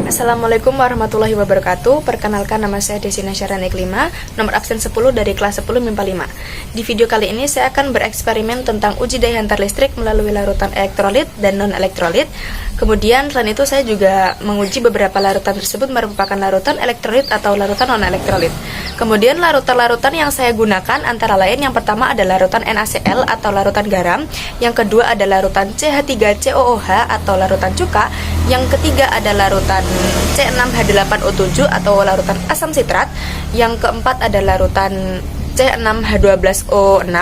Assalamualaikum warahmatullahi wabarakatuh. Perkenalkan, nama saya Desina Syarani Klima, nomor absen 10 dari kelas 10 MIPA 5. Di video kali ini saya akan bereksperimen tentang uji daya hantar listrik melalui larutan elektrolit dan non-elektrolit. Kemudian selain itu saya juga menguji beberapa larutan tersebut merupakan larutan elektrolit atau larutan non-elektrolit. Kemudian larutan-larutan yang saya gunakan antara lain yang pertama adalah larutan NaCl atau larutan garam, yang kedua adalah larutan CH3COOH atau larutan cuka, yang ketiga ada larutan C6H8O7 atau larutan asam sitrat, yang keempat ada larutan C6H12O6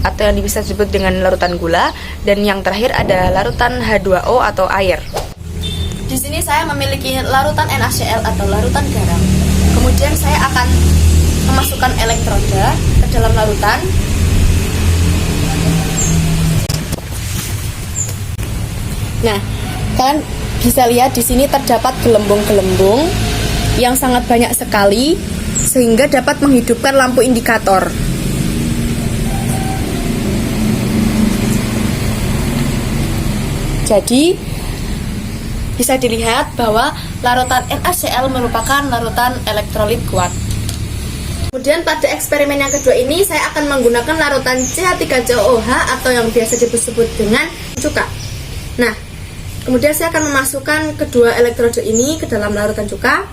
atau yang bisa disebut dengan larutan gula, dan yang terakhir ada larutan H2O atau air. Di sini saya memiliki larutan NaCl atau larutan garam. Kemudian saya akan memasukkan elektroda ke dalam larutan. Nah, kalian bisa lihat di sini terdapat gelembung-gelembung yang sangat banyak sekali sehingga dapat menghidupkan lampu indikator. Jadi bisa dilihat bahwa larutan NaCl merupakan larutan elektrolit kuat. Kemudian pada eksperimen yang kedua ini saya akan menggunakan larutan CH3COOH atau yang biasa disebut dengan cuka. Nah, kemudian saya akan memasukkan kedua elektroda ini ke dalam larutan cuka.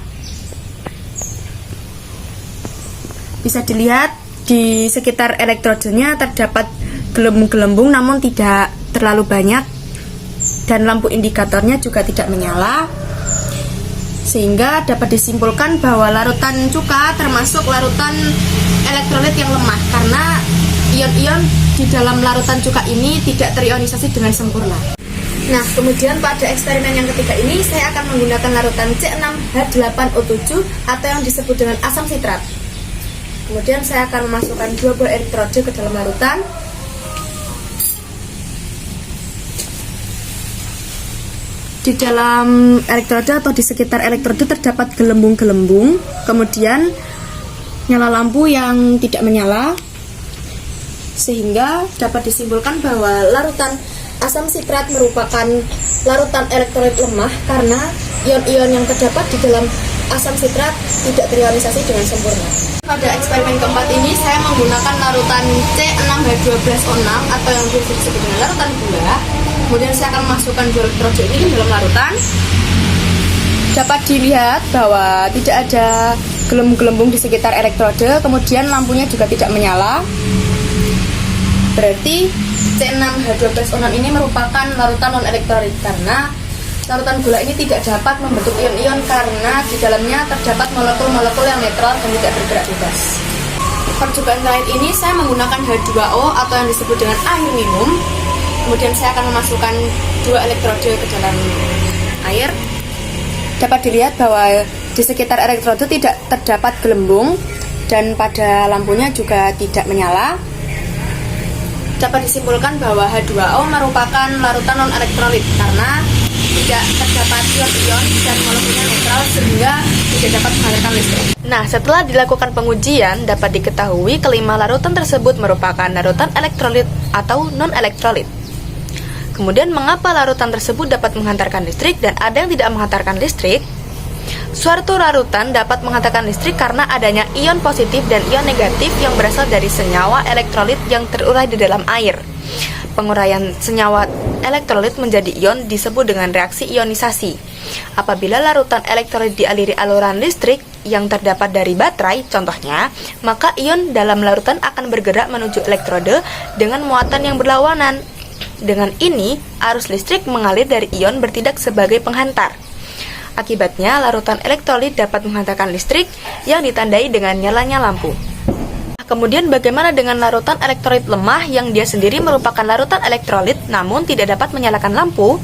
Bisa dilihat di sekitar elektrodanya terdapat gelembung-gelembung namun tidak terlalu banyak, dan lampu indikatornya juga tidak menyala, sehingga dapat disimpulkan bahwa larutan cuka termasuk larutan elektrolit yang lemah karena ion-ion di dalam larutan cuka ini tidak terionisasi dengan sempurna. Nah, kemudian pada eksperimen yang ketiga ini saya akan menggunakan larutan C6H8O7 atau yang disebut dengan asam sitrat. Kemudian saya akan memasukkan dua buah elektroda ke dalam larutan. Di dalam elektroda atau di sekitar elektroda terdapat gelembung-gelembung, kemudian nyala lampu yang tidak menyala, sehingga dapat disimpulkan bahwa larutan asam sitrat merupakan larutan elektrolit lemah karena ion-ion yang terdapat di dalam asam sitrat tidak terionisasi dengan sempurna. Pada eksperimen keempat ini saya menggunakan larutan C6H12O6 atau yang disebut dengan larutan gula. Kemudian saya akan memasukkan dua elektroda ini ke dalam larutan. Dapat dilihat bahwa tidak ada gelembung-gelembung di sekitar elektroda, kemudian lampunya juga tidak menyala. Berarti C6H12O6 ini merupakan larutan non-elektrolit karena larutan gula ini tidak dapat membentuk ion-ion karena di dalamnya terdapat molekul-molekul yang netral dan tidak bergerak bebas. Percobaan terakhir ini saya menggunakan H2O atau yang disebut dengan air minum. Kemudian saya akan memasukkan dua elektroda ke dalam air. Dapat dilihat bahwa di sekitar elektroda tidak terdapat gelembung dan pada lampunya juga tidak menyala. Dapat disimpulkan bahwa H2O merupakan larutan non-elektrolit karena tidak terdapat ion-ion dan molekulnya netral sehingga tidak dapat menghasilkan listrik. Nah, setelah dilakukan pengujian, dapat diketahui kelima larutan tersebut merupakan larutan elektrolit atau non-elektrolit. Kemudian mengapa larutan tersebut dapat menghantarkan listrik dan ada yang tidak menghantarkan listrik? Suatu larutan dapat menghantarkan listrik karena adanya ion positif dan ion negatif yang berasal dari senyawa elektrolit yang terurai di dalam air. Penguraian senyawa elektrolit menjadi ion disebut dengan reaksi ionisasi. Apabila larutan elektrolit dialiri aliran listrik yang terdapat dari baterai, contohnya, maka ion dalam larutan akan bergerak menuju elektroda dengan muatan yang berlawanan. Dengan ini, arus listrik mengalir dari ion bertindak sebagai penghantar. Akibatnya, larutan elektrolit dapat menghantarkan listrik yang ditandai dengan nyalanya lampu. Kemudian bagaimana dengan larutan elektrolit lemah yang dia sendiri merupakan larutan elektrolit namun tidak dapat menyalakan lampu?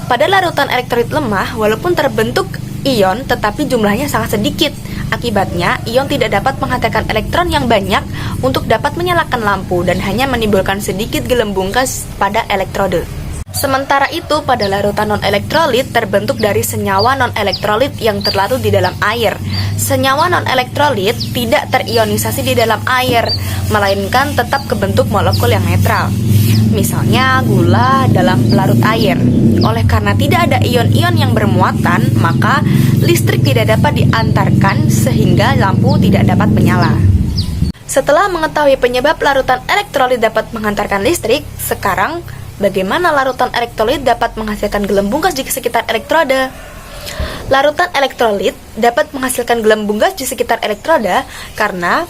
Pada larutan elektrolit lemah, walaupun terbentuk ion tetapi jumlahnya sangat sedikit. Akibatnya, ion tidak dapat menghantarkan elektron yang banyak untuk dapat menyalakan lampu dan hanya menimbulkan sedikit gelembung gas pada elektroda. Sementara itu, pada larutan non-elektrolit terbentuk dari senyawa non-elektrolit yang terlarut di dalam air. Senyawa non-elektrolit tidak terionisasi di dalam air, melainkan tetap kebentuk molekul yang netral. misalnya gula dalam pelarut air. Oleh karena tidak ada ion-ion yang bermuatan, maka listrik tidak dapat diantarkan sehingga lampu tidak dapat menyala. Setelah mengetahui penyebab larutan elektrolit dapat menghantarkan listrik, sekarang bagaimana larutan elektrolit dapat menghasilkan gelembung gas di sekitar elektroda? Larutan elektrolit dapat menghasilkan gelembung gas di sekitar elektroda karena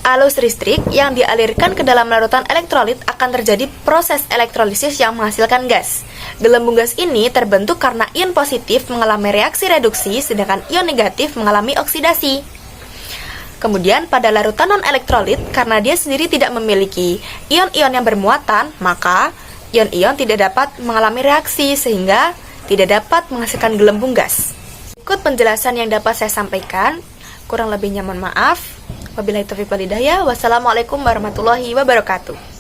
arus listrik yang dialirkan ke dalam larutan elektrolit akan terjadi proses elektrolisis yang menghasilkan gas. Gelembung gas ini terbentuk karena ion positif mengalami reaksi reduksi, sedangkan ion negatif mengalami oksidasi. Kemudian pada larutan non-elektrolit, karena dia sendiri tidak memiliki ion-ion yang bermuatan, maka ion-ion tidak dapat mengalami reaksi sehingga tidak dapat menghasilkan gelembung gas. Ikut penjelasan yang dapat saya sampaikan, kurang lebihnya mohon maaf. Wabillahi taufiq wal hidayah. Wassalamualaikum warahmatullahi wabarakatuh.